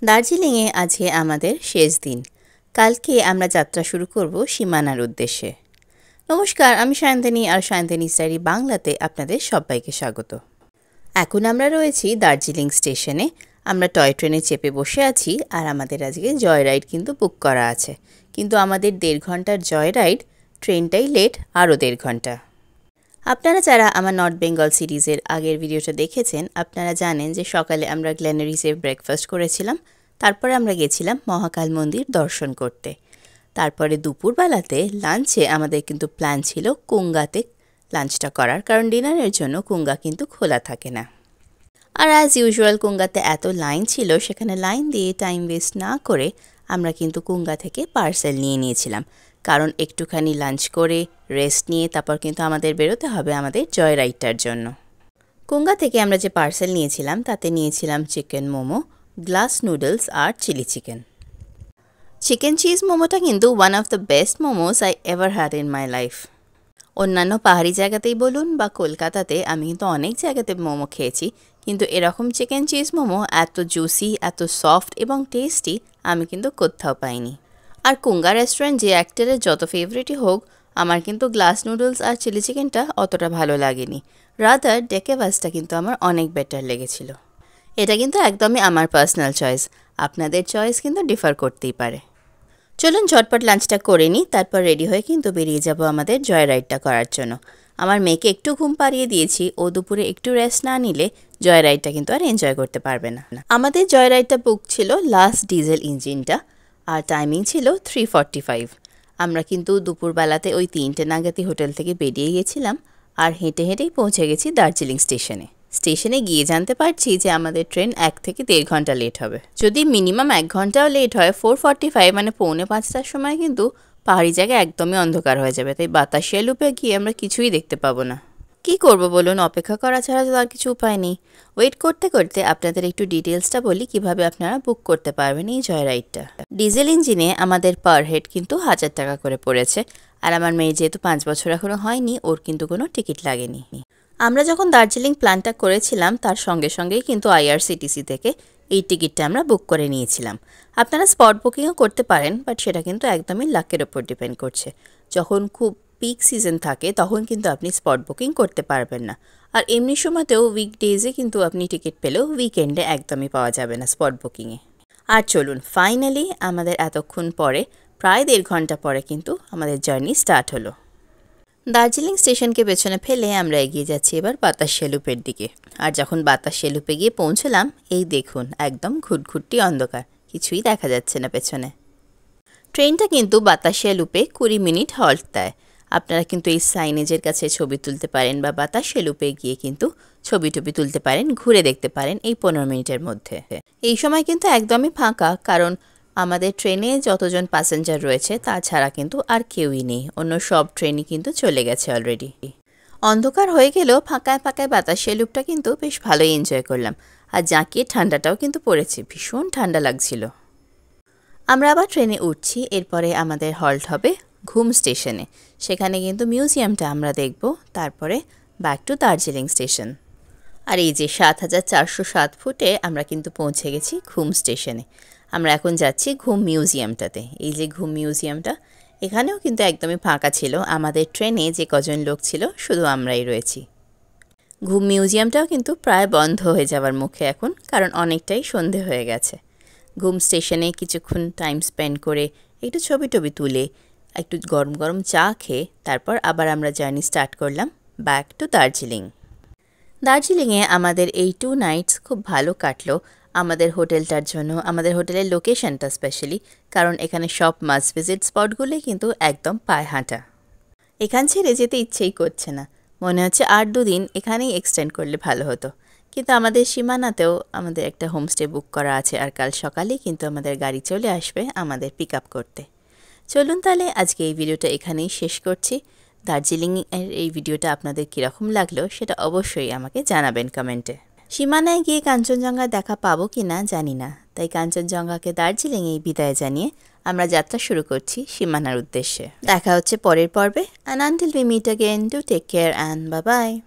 দার্জিলিংয়ে আজকে আমাদের শেষ দিন। কালকে আমরা যাত্রা শুরু করব সীমানার উদ্দেশ্যে। নমস্কার, আমি সায়ন্তনী আর সায়ন্তনী স্টাইরি বাংলাতে আপনাদের সবাইকে স্বাগত। এখন আমরা রয়েছি দার্জিলিং স্টেশনে। আমরা টয় ট্রেনে চেপে বসে আছি আর আমাদের আজকে জয় রাইড কিন্তু বুক করা আছে। কিন্তু আমাদের 1.5 ঘন্টার জয় রাইড, ট্রেনটাই লেট আরও 1.5 ঘন্টা। আপনারা যারা আমার নর্থ বেঙ্গল সিরিজের আগের ভিডিওটা দেখেছেন, আপনারা জানেন যে সকালে আমরা গ্ল্যানারিসে ব্রেকফাস্ট করেছিলাম। তারপরে আমরা গেছিলাম মহাকাল মন্দির দর্শন করতে। তারপরে দুপুরবেলাতে লাঞ্চে আমাদের কিন্তু প্ল্যান ছিল কুঙ্গাতে লাঞ্চটা করার, কারণ ডিনারের জন্য কুঙ্গা কিন্তু খোলা থাকে না। আর অ্যাজ ইউজুয়াল কুঙ্গাতে এত লাইন ছিল, সেখানে লাইন দিয়ে টাইম ওয়েস্ট না করে আমরা কিন্তু কুঙ্গা থেকে পার্সেল নিয়ে নিয়েছিলাম, কারণ একটুখানি লাঞ্চ করে রেস্ট নিয়ে তারপর কিন্তু আমাদের বেরোতে হবে আমাদের জয় রাইডটার জন্য। কুঙ্গা থেকে আমরা যে পার্সেল নিয়েছিলাম তাতে নিয়েছিলাম চিকেন মোমো, গ্লাস নুডলস আর চিলি চিকেন। চিকেন চিজ মোমোটা কিন্তু one of the best momos I ever had in my life. অন্যান্য পাহাড়ি জায়গাতেই বলুন বা কলকাতাতে আমি কিন্তু অনেক জায়গাতে মোমো খেয়েছি, কিন্তু এরকম চিকেন চিজ মোমো এত জুসি, এত সফট এবং টেস্টি আমি কিন্তু কোথাও পাইনি। আর কুঙ্গা রেস্টুরেন্ট যে অ্যাক্টরের যত ফেভারিটই হোক, আমার কিন্তু গ্লাস নুডলস আর চিলি চিকেনটা অতটা ভালো লাগেনি। রাদার ডেকেবাসটা কিন্তু আমার অনেক বেটার লেগেছিল। এটা কিন্তু একদমই আমার পার্সোনাল চয়েস, আপনাদের চয়েস কিন্তু ডিফার করতেই পারে। চলুন ঝটপট লাঞ্চটা করে নিই, তারপর রেডি হয়ে কিন্তু বেরিয়ে যাব আমাদের জয় রাইডটা করার জন্য। আমার মেয়েকে একটু ঘুম পাড়িয়ে দিয়েছি, ও দুপুরে একটু রেস্ট না নিলে জয় রাইডটা কিন্তু আর এনজয় করতে পারবে না। আমাদের জয় রাইডটা বুক ছিল লাস্ট ডিজেল ইঞ্জিনটা, আর টাইমিং ছিল 3:45। আমরা কিন্তু দুপুরবেলাতে ওই 3টে নাগাদই হোটেল থেকে বেরিয়ে গেছিলাম আর হেঁটে হেঁটেই পৌঁছে গেছি দার্জিলিং স্টেশনে। স্টেশনে গিয়ে জানতে পারছি যে আমাদের ট্রেন 1 থেকে 1.5 ঘন্টা লেট হবে। যদি মিনিমাম 1 ঘন্টাও লেট হয়, 4:45 মানে 4:45টার সময় কিন্তু পাহাড়ি জায়গায় একদমই অন্ধকার হয়ে যাবে, তাই বাতাসিয়া লুপে গিয়ে আমরা কিছুই দেখতে পাবো না। কি করব বলুন, অপেক্ষা করা ছাড়া তো আর কিছু উপায় নেই। ওয়েট করতে করতে আপনাদের একটু ডিটেলসটা বলি কিভাবে আপনারা বুক করতে পারবেন এই জয় রাইডটা। ডিজেল ইঞ্জিনে আমাদের পার হেড কিন্তু 1000 টাকা করে পড়েছে, আর আমার মেয়ে যেহেতু 5 বছর এখনও হয়নি, ওর কিন্তু কোনো টিকিট লাগেনি। আমরা যখন দার্জিলিং প্ল্যানটা করেছিলাম তার সঙ্গে সঙ্গেই কিন্তু আইআরসিটিসি থেকে এই টিকিটটা আমরা বুক করে নিয়েছিলাম। আপনারা স্পট বুকিংও করতে পারেন, বাট সেটা কিন্তু একদমই লাকের ওপর ডিপেন্ড করছে। যখন খুব পিক সিজন থাকে তখন কিন্তু আপনি স্পট বুকিং করতে পারবেন না, আর এমনি সময়তেও উইকডেজে কিন্তু আপনি টিকিট পেলেও উইকেন্ডে একদমই পাওয়া যাবে না স্পট বুকিংয়ে। আর চলুন, ফাইনালি আমাদের এতক্ষণ পরে প্রায় 1.5 ঘন্টা পরে কিন্তু আমাদের জার্নি স্টার্ট হলো। দার্জিলিং স্টেশনকে পেছনে ফেলে আমরা এগিয়ে যাচ্ছি এবার বাতাসিয়া লুপের দিকে। আর যখন বাতাসিয়া লুপে গিয়ে পৌঁছলাম, এই দেখুন একদম ঘুটঘুটি অন্ধকার, কিছুই দেখা যাচ্ছে না পেছনে। ট্রেনটা কিন্তু বাতাসিয়া লুপে 20 মিনিট হল্ট দেয়। আপনারা কিন্তু এই সাইনেজের কাছে ছবি তুলতে পারেন বা বাতাসিয়া লুপে গিয়ে কিন্তু ছবি তুলতে পারেন, ঘুরে দেখতে পারেন এই 15 মিনিটের মধ্যে। এই সময় কিন্তু একদমই ফাঁকা, কারণ আমাদের ট্রেনে যতজন প্যাসেঞ্জার রয়েছে তাছাড়া কিন্তু আর কেউই নেই, অন্য সব ট্রেনই কিন্তু চলে গেছে অলরেডি। অন্ধকার হয়ে গেলেও ফাঁকায় ফাঁকায় বাতাসিয়া লুপটা কিন্তু বেশ ভালোই এনজয় করলাম। আর জাঁকিয়ে ঠান্ডাটাও কিন্তু পড়েছে, ভীষণ ঠান্ডা লাগছিল। আমরা আবার ট্রেনে উঠছি, এরপরে আমাদের হল্ট হবে ঘুম স্টেশনে। সেখানে কিন্তু মিউজিয়ামটা আমরা দেখব, তারপরে ব্যাক টু দার্জিলিং স্টেশন। আর এই যে 7407 ফুটে আমরা কিন্তু পৌঁছে গেছি ঘুম স্টেশনে। আমরা এখন যাচ্ছি ঘুম মিউজিয়ামটাতে। এই যে ঘুম মিউজিয়ামটা, এখানেও কিন্তু একদমই ফাঁকা ছিল। আমাদের ট্রেনে যে কজন লোক ছিল শুধু আমরাই রয়েছি। ঘুম মিউজিয়ামটাও কিন্তু প্রায় বন্ধ হয়ে যাওয়ার মুখে এখন, কারণ অনেকটাই সন্ধে হয়ে গেছে। ঘুম স্টেশনে কিছুক্ষণ টাইম স্পেন্ড করে একটু ছবি তুলে একটু গরম গরম চা খেয়ে তারপর আবার আমরা জার্নি স্টার্ট করলাম ব্যাক টু দার্জিলিং। দার্জিলিংয়ে আমাদের এই 2 নাইটস খুব ভালো কাটলো আমাদের হোটেলটার জন্য, আমাদের হোটেলের লোকেশনটা স্পেশালি, কারণ এখানে সব মাস্ট ভিজিট স্পটগুলোই কিন্তু একদম পায়ে হাঁটা। এখান ছেড়ে যেতে ইচ্ছেই করছে না, মনে হচ্ছে আর 2 দিন এখানেই এক্সটেন্ড করলে ভালো হতো। কিন্তু আমাদের সীমানাতেও আমাদের একটা হোমস্টে বুক করা আছে, আর কাল সকালেই কিন্তু আমাদের গাড়ি চলে আসবে আমাদের পিক আপ করতে। চলুন তাহলে আজকে এই ভিডিওটা এখানেই শেষ করছি। দার্জিলিংয়ের এই ভিডিওটা আপনাদের কীরকম লাগলো সেটা অবশ্যই আমাকে জানাবেন কমেন্টে। সীমানায় গিয়ে কাঞ্চনজঙ্ঘা দেখা পাবো কি না জানি না, তাই কাঞ্চনজঙ্ঘাকে দার্জিলিংয়েই বিদায় জানিয়ে আমরা যাত্রা শুরু করছি সীমানার উদ্দেশ্যে। দেখা হচ্ছে পরের পর্বে, and until we meet again, do take care and bye bye.